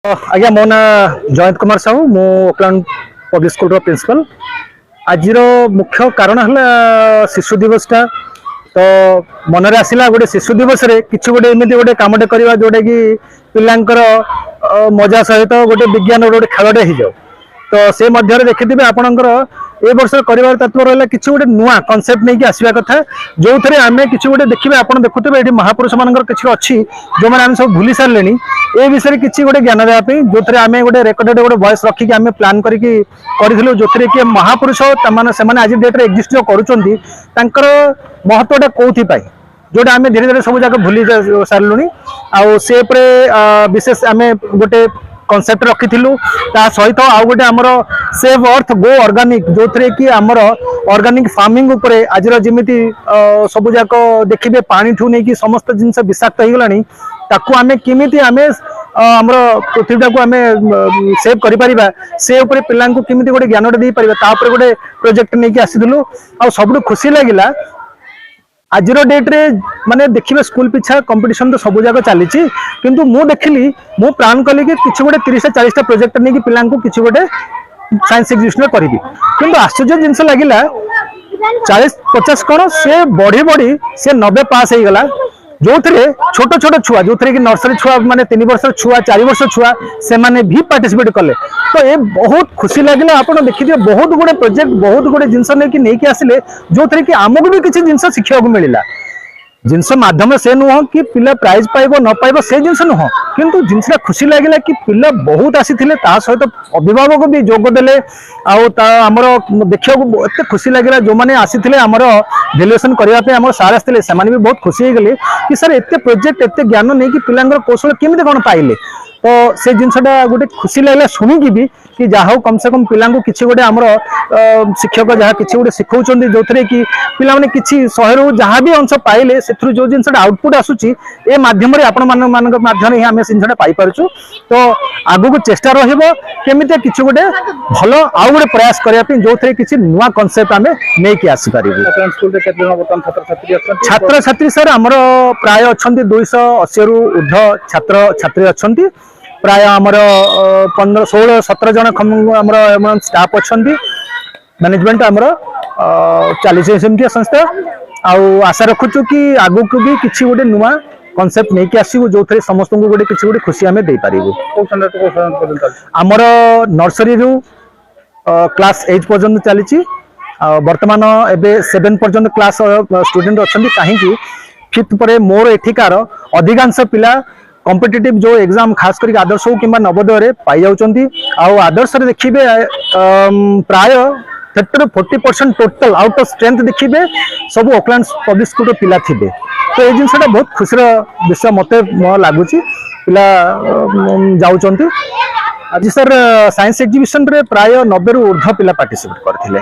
आज्ञा मो ना जयंत कुमार साहू मु ओकलैंड पब्लिक स्कूल प्रिंसिपल। आज मुख्य कारण है शिशु दिवसटा तो मनरे आसला गोटे शिशु दिवस रे किछि गोटे एमती गोटे कामटे करवा जोटा कि पिलांकर मजा सहित गोटे विज्ञान गोटे खेलटे हो जाओ तो से मध्य देखिथे आपणकर ए वर्ष कर तत्व रहा कि गोटे नुआ कनसेप्ट नहीं आसवा कथा जो थे आम कि गोटे देखिए आप देखुए ये महापुरुष मान किसी अच्छी जो मैंने आम सब भूली सारे ए विषय किसी गोटे ज्ञान देवाई जो थे आम गोटे रेकर्डेड गोटे वॉइस रखिक आम प्लान करूँ जो थे कि महापुरुष से आज डेट्रे एक्जिस्ट जो कर महत्वटा कौन जोटा आम धीरे धीरे सब जगह भूली सारूँ आउ विशेष आम गोटे कनसेप्ट रखी सहित आउ गोटे आमर सेव अर्थ गो ऑर्गेनिक जो थे कि आमर ऑर्गेनिक फार्मिंग उपरे आज जमीती सब जाक देखिए पानी ठू नहीं कि समस्त जिनस विषाक्त हो गलानी ताकू आमे किमिति आमे आमर पृथ्वीटा को आमे सेव करि परिबा से ऊपर पिलां को किमिति गोटे ज्ञान दे परिबा ता ऊपर गोटे प्रोजेक्ट नहीं कि आसीथिलु आ सबु खुशी लागिला। आज डेट रे माने देखिए स्कूल पिछा कंपटीशन तो सब जगह चली किंतु मु देखिली मु प्लान कली कि किछि गोटे 30 से 40 टा प्रोजेक्ट नहीं कि पिलां को किछि गोटे साइंस एग्जीबिशन करी किंतु आश्चर्य जिनस लगिला 40-50 कौन से बढ़ी बढ़ी से 90 पास हो गला जो थे छोट छोट छुआ जो थे कि नर्सरी छुआ माने 3 वर्ष छुआ 4 वर्ष छुआ से माने भी पार्टिसिपेट कले तो ये बहुत खुशी लगे आप देखिए बहुत गुड़े प्रोजेक्ट बहुत गुड़े जिनस नहीं आसिले जो थे कि आमको भी किसी जिनस शिक्षा को मिलला जिनस माध्यम से नुह कि पिला प्राइज पाइब न पाइब से जिनस नुह किंतु जिनसा खुशी लगे कि पिला बहुत आसी सहित अभिभावक भी जोगदे आमर देखा एत खुशी लगे जो मैंने आसी आमर भैल्युएसन करने आम सार आसते से भी बहुत खुशी हो गले कि सर एत प्रोजेक्ट एत ज्ञान नहीं कि पिला कौशल केमी कौन पाइले तो से जिनसटा गोटे खुशी लगे शुणिकी भी कि जहाँ कम से कम पिला किसी गोटे आमर शिक्षक जहाँ किसी गोटे शिखा जो थे कि पिला माने किसी 100 रु जहाँ भी अंश पाइले से जो जिनसटा आउटपुट आसूची ए माध्यम आपण माध्यम ही आम जिनसटा पाइपरछु तो आगु को चेष्टा रमिति किसी गोटे भल आउ गोटे प्रयास करने जो थे किसी नुआ कनसेप्ट आम नहीं कि आसीपर छात्र छात्री सर आमर प्राय अच्छा 280 रु ऊर्ध्व छात्र छात्री अच्छा प्राय आमर 15-16-17 जन आमर स्टाफ अच्छा मैनेजमेंट आमर चली संस्था आउ आशा रखुचु कि आगु को भी किसी गोटे नुआ कनसेप्ट नहीं कि आसू जो थे समस्त को गोटे किसी गोटे खुशी आम दे पारू आमर नर्सरी रु क्लास 8 पर्यंत चली वर्तमान एबे 7 पर्यंत क्लास स्टूडेंट अच्छा कहीं 5th पर मोर एठिकार अधिकांश पिला कॉम्पिटिटिव जो एग्जाम खास करके आदर्श हो कि नवोदय पाई जाउचंती आदर्श देखिए प्राय 30-40% टोटल आउट ऑफ स्ट्रेंथ देखिए सब ओकलैंड पब्लिक स्कूल पिला थिबे तो ये जिनसटा बहुत खुशीर विषय मत लगुच पिला जाउचंती। आज सर साइंस एग्जीबिशन रे प्राय 90 रु ऊर्ध्व पिला पार्टिसिपेट करथिले।